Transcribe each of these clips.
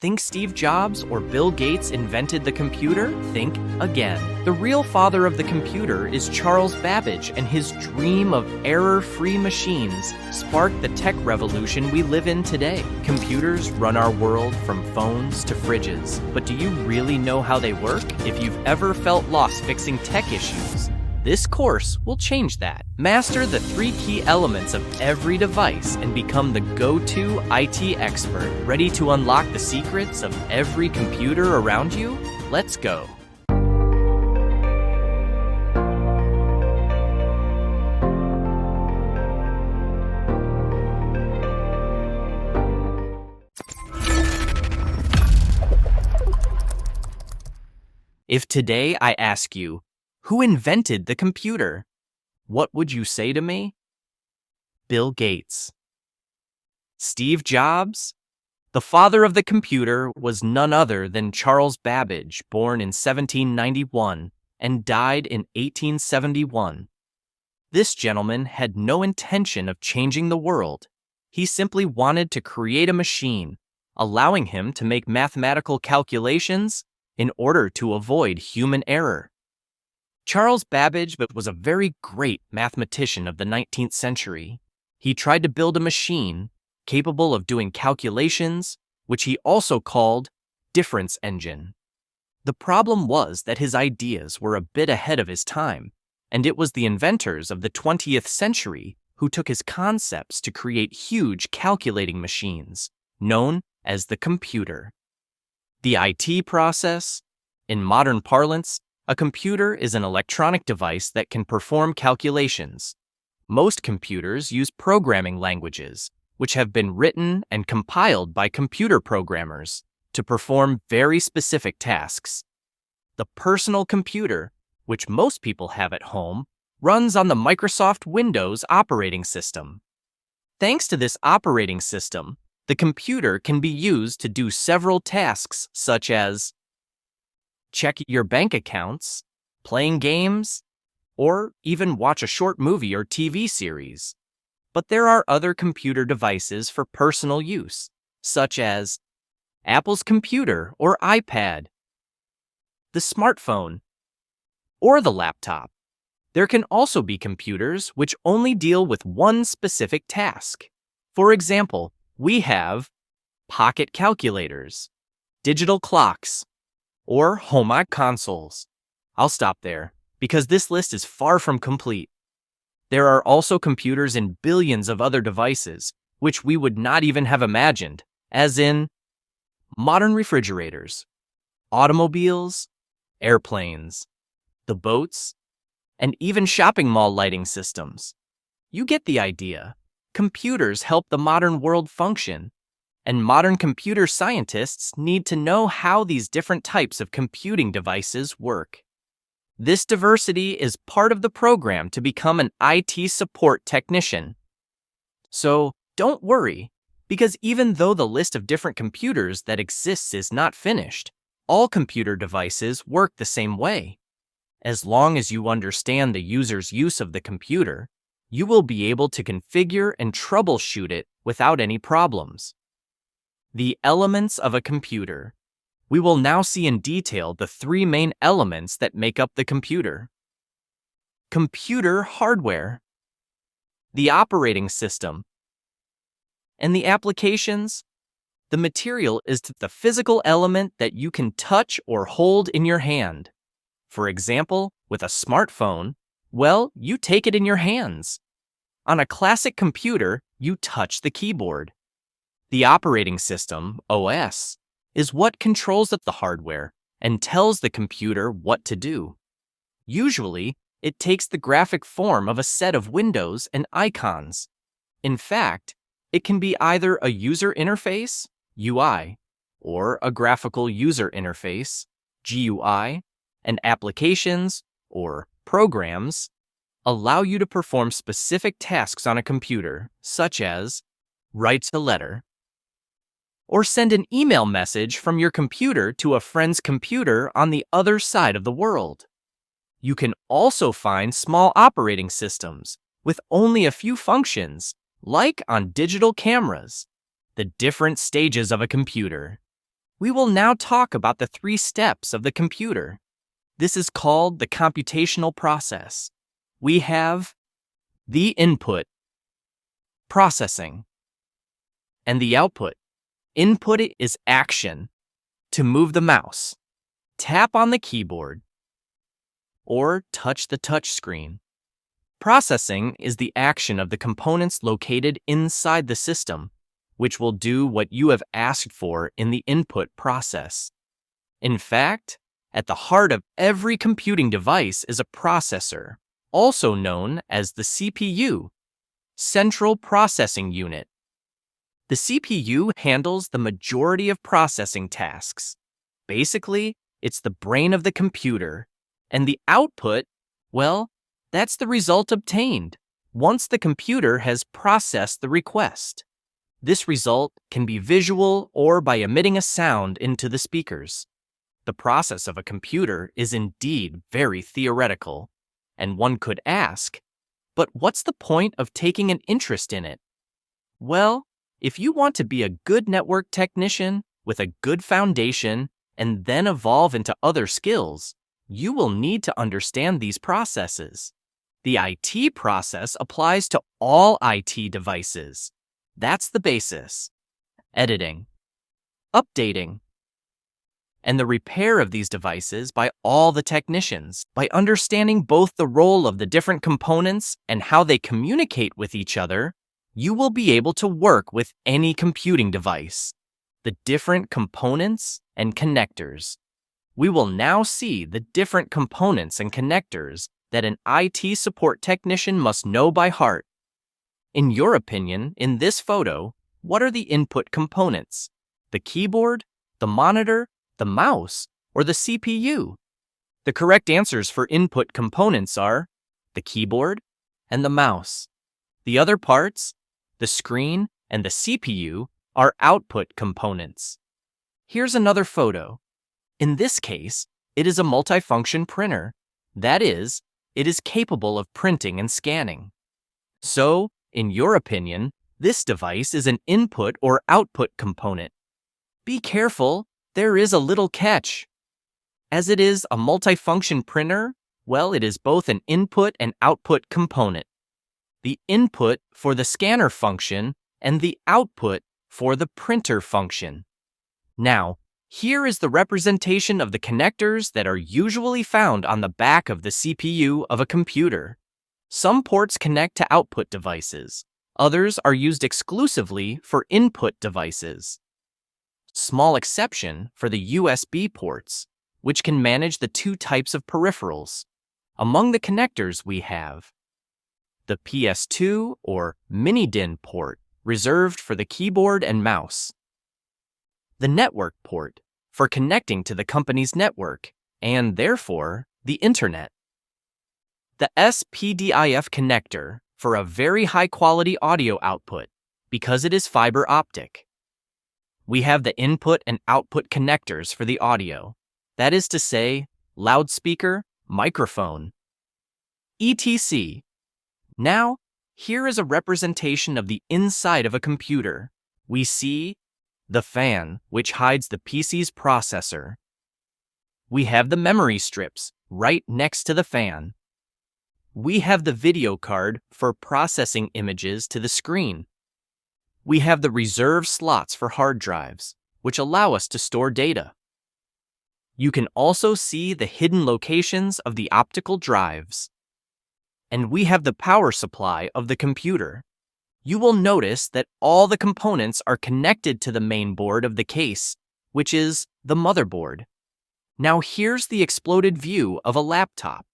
Think Steve Jobs or Bill Gates invented the computer? Think again. The real father of the computer is Charles Babbage, and his dream of error-free machines sparked the tech revolution we live in today. Computers run our world from phones to fridges. But do you really know how they work? If you've ever felt lost fixing tech issues, this course will change that. Master the 3 key elements of every device and become the go-to IT expert, ready to unlock the secrets of every computer around you? Let's go. If today I ask you, who invented the computer? What would you say to me? Bill Gates. Steve Jobs? The father of the computer was none other than Charles Babbage, born in 1791 and died in 1871. This gentleman had no intention of changing the world. He simply wanted to create a machine, allowing him to make mathematical calculations in order to avoid human error. Charles Babbage was a very great mathematician of the 19th century. He tried to build a machine capable of doing calculations, which he also called difference engine. The problem was that his ideas were a bit ahead of his time, and it was the inventors of the 20th century who took his concepts to create huge calculating machines, known as the computer. The IT process, in modern parlance, a computer is an electronic device that can perform calculations. Most computers use programming languages, which have been written and compiled by computer programmers to perform very specific tasks. The personal computer, which most people have at home, runs on the Microsoft Windows operating system. Thanks to this operating system, the computer can be used to do several tasks such as check your bank accounts, playing games, or even watch a short movie or TV series. But there are other computer devices for personal use, such as Apple's computer or iPad, the smartphone, or the laptop. There can also be computers which only deal with one specific task. For example, we have pocket calculators, digital clocks, or home consoles. I'll stop there, because this list is far from complete. There are also computers in billions of other devices, which we would not even have imagined, as in modern refrigerators, automobiles, airplanes, the boats, and even shopping mall lighting systems. You get the idea. Computers help the modern world function, and modern computer scientists need to know how these different types of computing devices work. This diversity is part of the program to become an IT support technician. So don't worry, because even though the list of different computers that exists is not finished, all computer devices work the same way. As long as you understand the user's use of the computer, you will be able to configure and troubleshoot it without any problems. The elements of a computer. We will now see in detail the 3 main elements that make up the computer. Computer hardware, the operating system, and the applications. The material is the physical element that you can touch or hold in your hand. For example, with a smartphone, well, you take it in your hands. On a classic computer, you touch the keyboard. The operating system, OS, is what controls the hardware and tells the computer what to do. Usually, it takes the graphic form of a set of windows and icons. In fact, it can be either a user interface, UI, or a graphical user interface, GUI, and applications, or programs, allow you to perform specific tasks on a computer, such as write a letter, or send an email message from your computer to a friend's computer on the other side of the world. You can also find small operating systems with only a few functions, like on digital cameras, the different stages of a computer. We will now talk about the 3 steps of the computer. This is called the computational process. We have the input, processing, and the output. Input is action, to move the mouse, tap on the keyboard, or touch the touch screen. Processing is the action of the components located inside the system, which will do what you have asked for in the input process. In fact, at the heart of every computing device is a processor, also known as the CPU, Central Processing Unit. The CPU handles the majority of processing tasks. Basically, it's the brain of the computer, and the output, well, that's the result obtained once the computer has processed the request. This result can be visual or by emitting a sound into the speakers. The process of a computer is indeed very theoretical, and one could ask, but what's the point of taking an interest in it? Well, if you want to be a good network technician with a good foundation and then evolve into other skills, you will need to understand these processes. The IT process applies to all IT devices. That's the basis. Editing, updating, and the repair of these devices by all the technicians. By understanding both the role of the different components and how they communicate with each other, you will be able to work with any computing device. The different components and connectors. We will now see the different components and connectors that an IT support technician must know by heart. In your opinion, in this photo, what are the input components? The keyboard, the monitor, the mouse, or the CPU? The correct answers for input components are the keyboard and the mouse. The other parts, the screen and the CPU, are output components. Here's another photo. In this case, it is a multifunction printer. That is, it is capable of printing and scanning. So, in your opinion, this device is an input or output component. Be careful, there is a little catch. As it is a multifunction printer, well, it is both an input and output component. The input for the scanner function and the output for the printer function. Now, here is the representation of the connectors that are usually found on the back of the CPU of a computer. Some ports connect to output devices. Others are used exclusively for input devices. Small exception for the USB ports, which can manage the 2 types of peripherals. Among the connectors we have the PS2 or mini-DIN port, reserved for the keyboard and mouse. The network port, for connecting to the company's network, and therefore, the internet. The SPDIF connector, for a very high-quality audio output, because it is fiber optic. We have the input and output connectors for the audio, that is to say, loudspeaker, microphone, etc. Now, here is a representation of the inside of a computer. We see the fan, which hides the PC's processor. We have the memory strips right next to the fan. We have the video card for processing images to the screen. We have the reserve slots for hard drives, which allow us to store data. You can also see the hidden locations of the optical drives. And we have the power supply of the computer. You will notice that all the components are connected to the main board of the case, which is the motherboard. Now here's the exploded view of a laptop.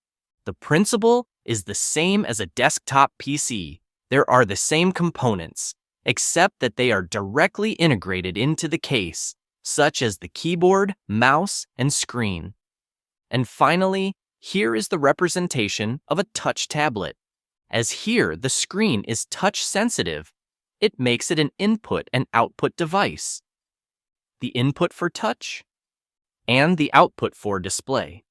The principle is the same as a desktop PC. There are the same components, except that they are directly integrated into the case, such as the keyboard, mouse, and screen. And finally, here is the representation of a touch tablet. As here the screen is touch sensitive, it makes it an input and output device. The input for touch and the output for display.